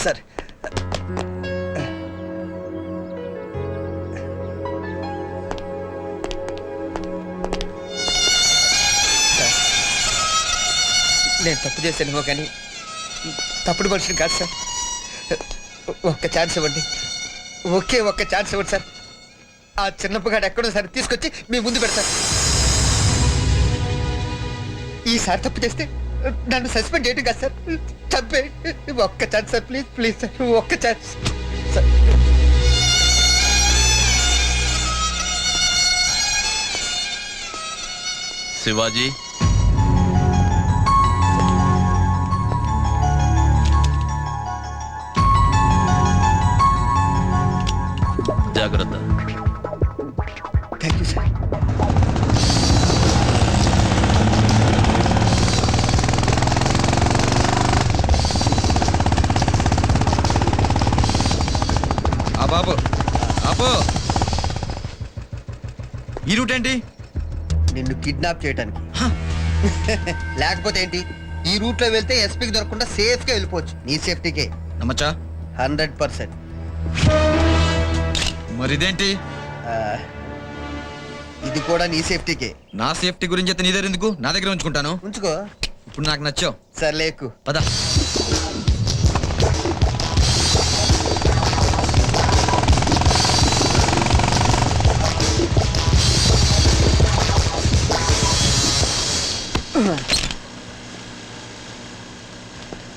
Sir నేను తప్పు చేశానేమో కానీ తప్పుడు మనిషిని కాదు సార్. ఒక్క ఛాన్స్ ఇవ్వండి, ఒక్క ఛాన్స్ ఇవ్వండి సార్. ఆ చిన్నప్పగాడు ఎక్కడో సార్ తీసుకొచ్చి మీ ముందు పెడతారు. ఈసారి తప్పు చేస్తే నన్ను సస్పెండ్ చేయడం కాదు సార్, చంపే. ఒక్క chance sir, please please sir, ఒక్క ఛాన్స్ సార్. శివాజీ, జాగ్రత్త. Thank you sir. బాబు అబ్బో, ఈ రూట్ ఏంటి? నిన్ను కిడ్నాప్ చేయడానికి. లేకపోతే ఏంటి, ఈ రూట్ లో వెళ్తే ఎస్పీకి దొరకకుండా సేఫ్ గా వెళ్ళిపోవచ్చు. నీ సేఫ్టీకే నమ్మచ్చా? 100%. మరి ఇదేంటి? ఇది కూడా నీ సేఫ్టీకే. నా సేఫ్టీ గురించి అయితే నీ దగ్గర ఎందుకు, నా దగ్గర ఉంచుకుంటాను. ఉంచుకో. ఇప్పుడు నాకు నచ్చావు. సరే లేకు పద.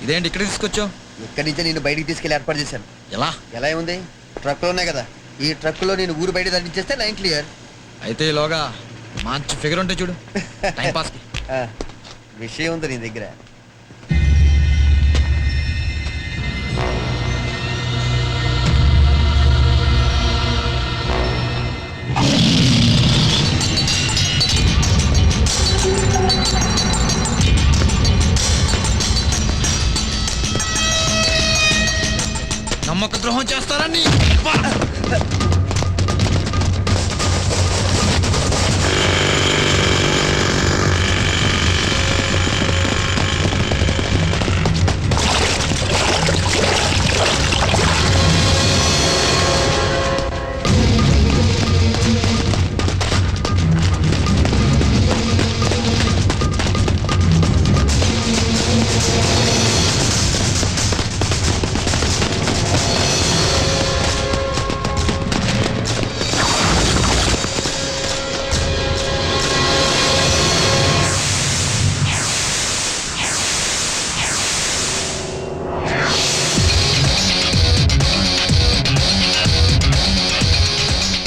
ఇదేంటి ఇక్కడ తీసుకొచ్చావు? ఇక్కడి నుంచే నేను బయటికి తీసుకెళ్ళి ఏర్పాటు చేశాను. ఎలా? ఎలా ఉంది, ట్రక్లో ఉన్నాయి కదా, ఈ ట్రక్కులో నేను ఊరు బయట దండించేస్తే లైన్ క్లియర్. అయితే ఈలోగా మంచి ఫిగర్ ఉంటే చూడు, టైం పాస్ కి. విషయం ఉంది నీ దగ్గర. నమ్మక ద్రోహం చేస్తారని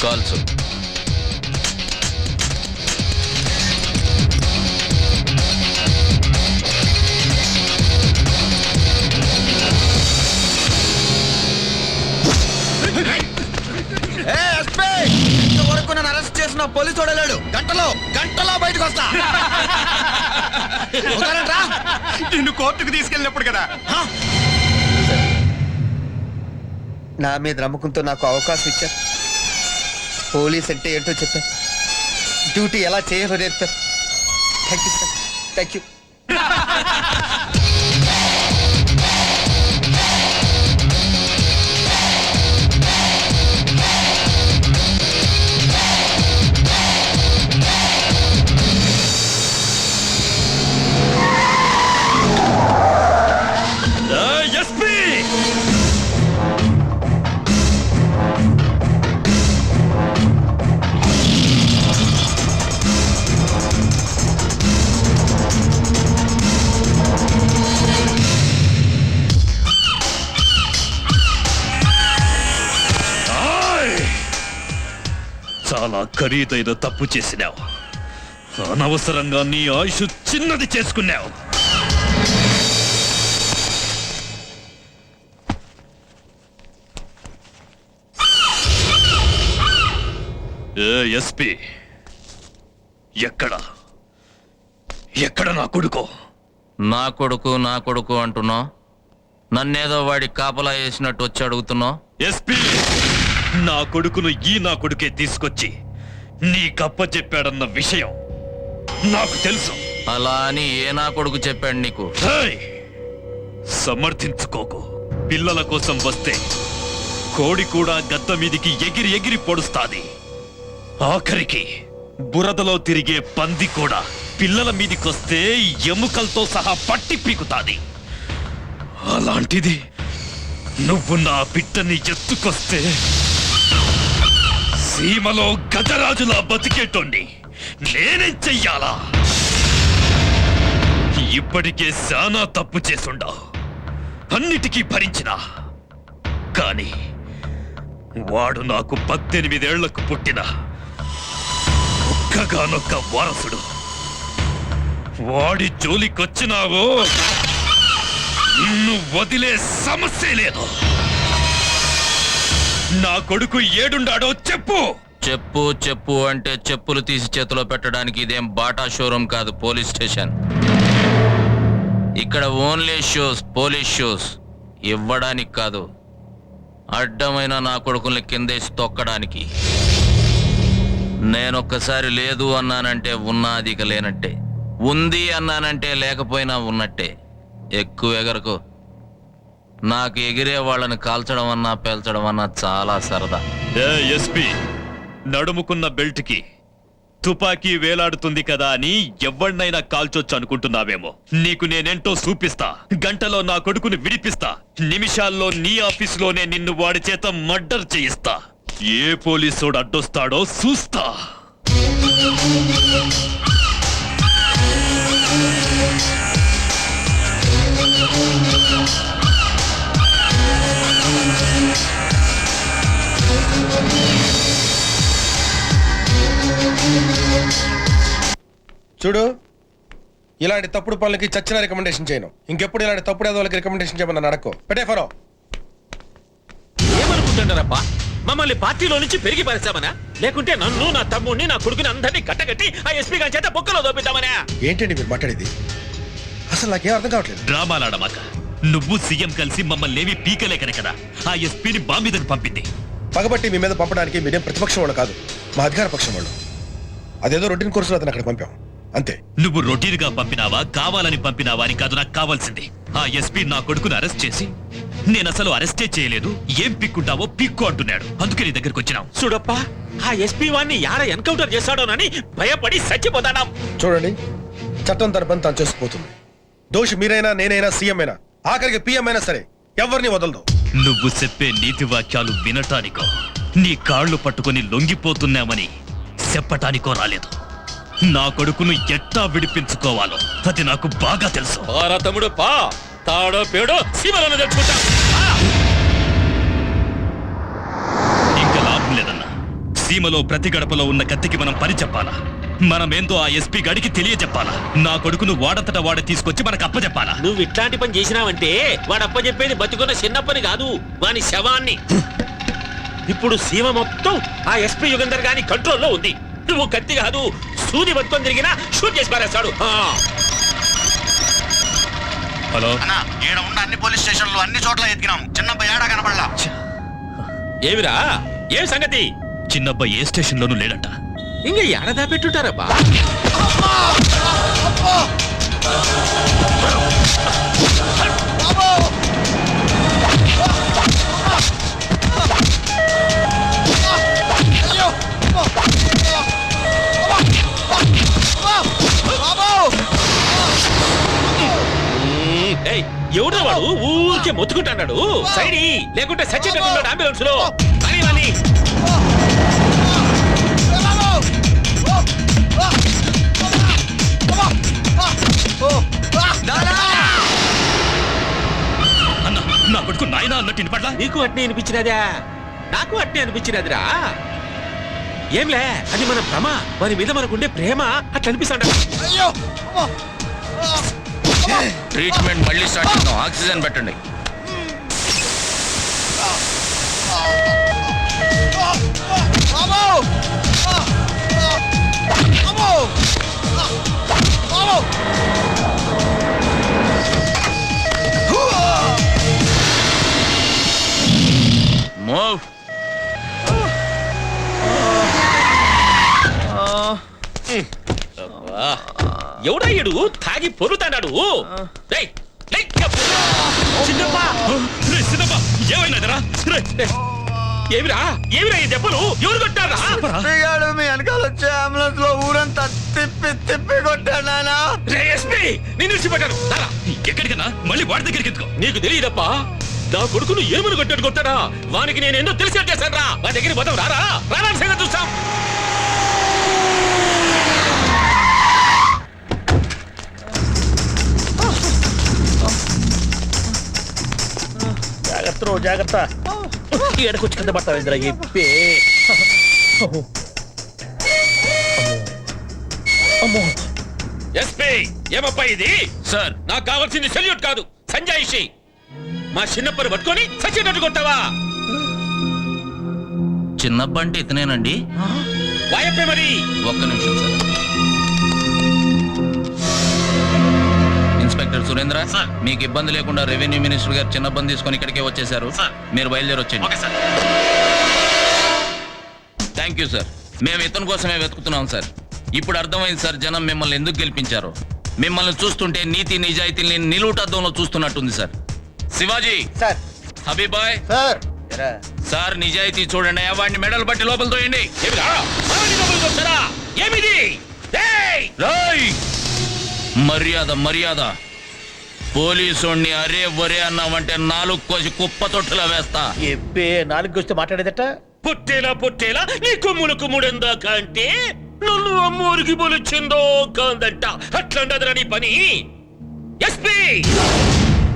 కాల్చు. ఇంతవరకు నన్ను అరెస్ట్ చేసిన పోలీసు వెళ్ళాడు. గంటలో బయటకు వస్తా. నిన్ను కోర్టుకు తీసుకెళ్ళినప్పుడు కదా. నా మీద నమ్మకంతో నాకు అవకాశం ఇచ్చారు. పోలీస్ అంటే ఏంటో చెప్పారు, డ్యూటీ ఎలా చేయాలో నేర్పారు. Thank you sir, thank you. చాలా ఖరీదైన తప్పు చేసినావు. అనవసరంగా నీ ఆయుష్ చిన్నది చేసుకున్నావు. ఎస్పీ, ఎక్కడ నా కొడుకు? నా కొడుకు అంటున్నావు? నన్నేదో వాడి కాపలా వేసినట్టు వచ్చి అడుగుతున్నావు? ఎస్పీ, నా కొడుకును నా కొడుకే తీసుకొచ్చి నీ కప్ప చెప్పాడన్న విషయం నాకు తెలుసు. అలా అని ఏ నా కొడుకు చెప్పాడు నీకు? సమర్థించుకోకు. పిల్లల కోసం వస్తే కోడి కూడా గద్ద మీదికి ఎగిరి ఎగిరి పొడుస్తాది. ఆఖరికి బురదలో తిరిగే పంది కూడా పిల్లల మీదికొస్తే ఎముకలతో సహా పట్టి పీకుతాది. అలాంటిది నువ్వు నా బిడ్డని ఎత్తుకొస్తే సీమలో గజరాజులా బతికేటోండి నేనేం చెయ్యాలా? ఇప్పటికే శానా తప్పు చేసుండావు, అన్నిటికీ భరించినా. కానీ వాడు నాకు 18 ఏళ్లకు పుట్టిన ఒక్కగానొక్క వారసుడు. వాడి జోలికొచ్చినావో నిన్ను వదిలే సమస్య లేదు. నా కొడుకు ఏడుండాడో చెప్పు. చెప్పు చెప్పు అంటే చెప్పులు తీసి చేతిలో పెట్టడానికి ఇదేం బాటా షోరూమ్ కాదు, పోలీస్ స్టేషన్. ఇక్కడ ఓన్లీ షూస్, పోలీస్ షూస్ ఇవ్వడానికి కాదు, అడ్డమైన నా కొడుకుల్ని కిందేసి తొక్కడానికి. నేనొక్కసారి లేదు అన్నానంటే ఉన్నది ఇక లేనట్టే, ఉంది అన్నానంటే లేకపోయినా ఉన్నట్టే. ఎక్కువ ఎగరకు. నాకు ఎగిరే వాళ్ళని కాల్చడం అన్నా పేల్చడం అన్నా చాలా సరదా. ఎస్పీ, నడుముకున్న బెల్ట్కి తుపాకీ వేలాడుతుంది కదా అని ఎవరినైనా కాల్చొచ్చు అనుకుంటున్నావేమో. నీకు నేనేంటో చూపిస్తా. గంటలో నా కొడుకుని విడిపిస్తా. నిమిషాల్లో నీ ఆఫీసులోనే నిన్ను వాడి చేత మర్డర్ చేయిస్తా. ఏ పోలీసోడు అడ్డొస్తాడో చూస్తా. చూడు, ఇలాంటి తప్పుడు పనులకి చచ్చిన రికమెండేషన్ చేయను. ఇంకెప్పుడు ఇలాంటి తప్పుడు వాళ్ళకి రికమెండేషన్ చేయమని నడకో. పెట్టే ఫరో. ఏమనుకుంటున్నారబ్బా? మమ్మల్ని పార్టీలో నుంచి పెరిగి పరిచామనా, లేకుంటే నన్ను, నా తమ్ముడిని, నా కొడుకుని అందరినీ కట్టగట్టి ఆ ఎస్పీ గారి చేత బొక్కలో దోపిద్దామనా? ఏంటండి మీరు మాట్లాడేది? అసలు నాకేం అర్థం కావట్లేదు. డ్రామాలాడమాక. నువ్వు సీఎం కలిసి మమ్మల్ని ఏమి పీకలేకనే కదా ఆ ఎస్పీని బాంబిదని పంపింది. పగబట్టి మీ మీద పంపడానికి మీరేం ప్రతిపక్షం వాళ్ళు కాదు, మా అధికార పక్షం వాళ్ళు. అదేదో రొటీన్ కోర్సులో అతను అక్కడ పంపాం అంతే. నువ్వు రొటీన్ గా పంపినావా, కావాలని పంపినావా అని కాదు నాకు కావాల్సింది. ఆ ఎస్పీ నా కొడుకుని అరెస్ట్ చేసి నేను అసలు అరెస్టే చేయలేదు, ఏం పిక్కుంటావో పిక్కు అంటున్నాడు. అందుకే నీ దగ్గరకు వచ్చినాం. చూడప్పా, ఆ ఎస్పీ వాడిని యాడ ఎన్కౌంటర్ చేస్తాడోనని భయపడి చచ్చిపోతాడాం. చూడండి, చట్టం తన పని తాను చేసుకుపోతుంది. దోషి మీరైనా, నేనైనా, సీఎం అయినా, ఆఖరికి పిఎం అయినా సరే ఎవరిని వదలదు. నువ్వు చెప్పే నీతి వాక్యాలు వినటానికో, నీ కాళ్ళు పట్టుకుని లొంగిపోతున్నామని చెప్పటానికో రాలేదు. నా కొడుకును ఎట్టా విడిపించుకోవాలో అది నాకు బాగా తెలుసు. తమ్ముడు పా, తాడో పేడో సీమలను తెచ్చుకుంటా. ఇంకా లాభం లేదన్నా. సీమలో ప్రతి గడపలో ఉన్న కత్తికి మనం పని చెప్పాలా? మనమేందో ఆ ఎస్పీ గడికి తెలియజెప్పాలా? నా కొడుకును వాడంతట వాడే తీసుకొచ్చి మనకు అప్పచెప్పాలా? నువ్వు ఇట్లాంటి పని చేసినావంటే వాడప్ప చెప్పేది బతుకున్న చిన్నప్పని కాదు, వాని శవాన్ని. ఇప్పుడు సీమ మొత్తం ఆ ఎస్పీ యుగంధర్ గాని కంట్రోల్లో ఉంది. నువ్వు కత్తి కాదు, సూది పట్టుకొని తిరిగినా షూట్ చేసి పారేస్తాడు. హలో, ఈడ ఉన్న అన్ని పోలీస్ స్టేషన్లు అన్ని చోట్ల ఎత్తికినాం. చిన్నబ్బాయి ఏడా కనపడలా. ఏమిరా, ఏం సంగతి? చిన్నబ్బాయి ఏ స్టేషన్ లోనూ లేడంట. ఇంకా ఏడదా పెట్టుంటారబ్బా. ఎవడో వాడు ఊరికే మొత్తుకుంటున్నాడు. సైడి లేకుంటే సచ్చినట్టున్నాడు అంబులెన్స్ లో. అని అన్న, నా కొడుకు నాయనా అన్నట్టు వినపడ్లా? నీకు అట్నే అనిపించినదా? నాకు అట్నే అనిపించినదిరా. ఏంలే, అది మన భ్రమ. వారి మీద మనకుండే ప్రేమ అట్లా అనిపిస్తాడు. ట్రీట్మెంట్ మళ్ళీ స్టార్ట్ చేద్దాం. ఆక్సిజన్ పెట్టండి. మూవ్. ఎవడయ్యడు తాగి పొరుతాడు. చిన్నప్ప ఏమైనాదిరా ఏమిరా ఏమిరా ఈ దెబ్బలు ఎవరు కొట్టారా పిగాడు మీ వెనకాల వచ్చే అంబులెన్స్ లో ఊరంతా తిప్పి తిప్పి కొట్టాడు నాయనా. రే ఎస్పీ నేను విడిచిపెట్టాను ఎక్కడికన్నా మళ్ళీ వాడి దగ్గరికి ఎత్తుకో. నీకు తెలియదప్పా నా కొడుకును ఏమని కొట్టాడు కొట్టాడా వానికి నేను ఎందుకు తెలిసి చేశాను రా వాడి దగ్గర పోతాం రారా రారా సంగతి చూస్తాం. జాగ్రత్త జాగ్రత్త ఎడకొచ్చి కింద పడతావేంద్రా ఎప్పే అమ్మో ఎస్పీ ఏమప్పా ఇది సార్ నాకు కావాల్సింది సెల్యూట్ కాదు సంజాయిషి మా చిన్నప్పని పట్టుకొని సచ్చేటట్టు కొట్టావా చిన్నబ్బంటే ఇతనేనండి వాయప్పే మరి ఒక్క నిమిషం సార్. ఇన్స్పెక్టర్ సురేంద్ర మీకు ఇబ్బంది లేకుండా రెవెన్యూ మినిస్టర్ గారు చిన్న బంద్ తీసుకొని ఇక్కడికే వచ్చేసారు. మీరు బయలుదేరి వచ్చేయండి. Thank you sir. మేము ఇతని కోసమే వెతుకుతున్నాం సార్. ఇప్పుడు అర్థమైంది సార్ జనం మిమ్మల్ని ఎందుకు గెలిపించారు. మిమ్మల్ని చూస్తుంటే నీతి నిజాయితీని నిలువుటద్దంలో చూస్తున్నట్టుంది sir. Shivaji sir. Habibhai sir. Sir నిజాయితీ చూడండి. వాడిని మెడల్ బట్టి లోపల తోయండి. ఏమిరా మామని లోపలికి వచ్చారా ఏమిది ఏయ్! రాయ్ మర్యాద మర్యాద. పోలీసుణ్ణి అరే వరే అన్నావంటే నాలుగు కోసి కుప్ప తొట్టులా వేస్తా. ఎప్పే నాలుగు వస్తే మాట్లాడేదట పుట్టేలా నీ కొమ్ములకు ముడందాక అంటే నన్ను అమ్మూరికి బొలిచిందో కాందంట అట్లండదురా నీ పని. ఎస్పీ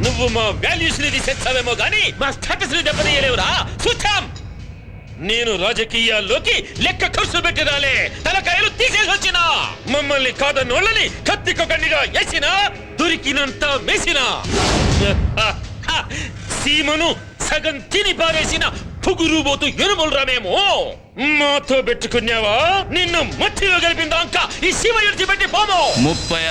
నువ్వు మా వాల్యూస్ ని తీసేస్తావేమో గానీ మా స్టేటస్ ని దెబ్బతీయలేవురా. చూద్దాం. నేను రాజకీయాల్లోకి లెక్క ఖర్చు పెట్టి రాలే తలకాయలు తీసేసి వచ్చిన మమ్మల్ని కాదన్నోళ్ళని కత్తికొకండిగా వేసిన దొరికినంత వేసిన సీమను సగం తిని పారేసిన పొగురుబోతు ఎనుమలరా మేము. మాతో పెట్టుకున్నావా నిన్ను మట్టిలో కలిపిందాక ఈ సీమ విడిచిపెట్టి పోము. 30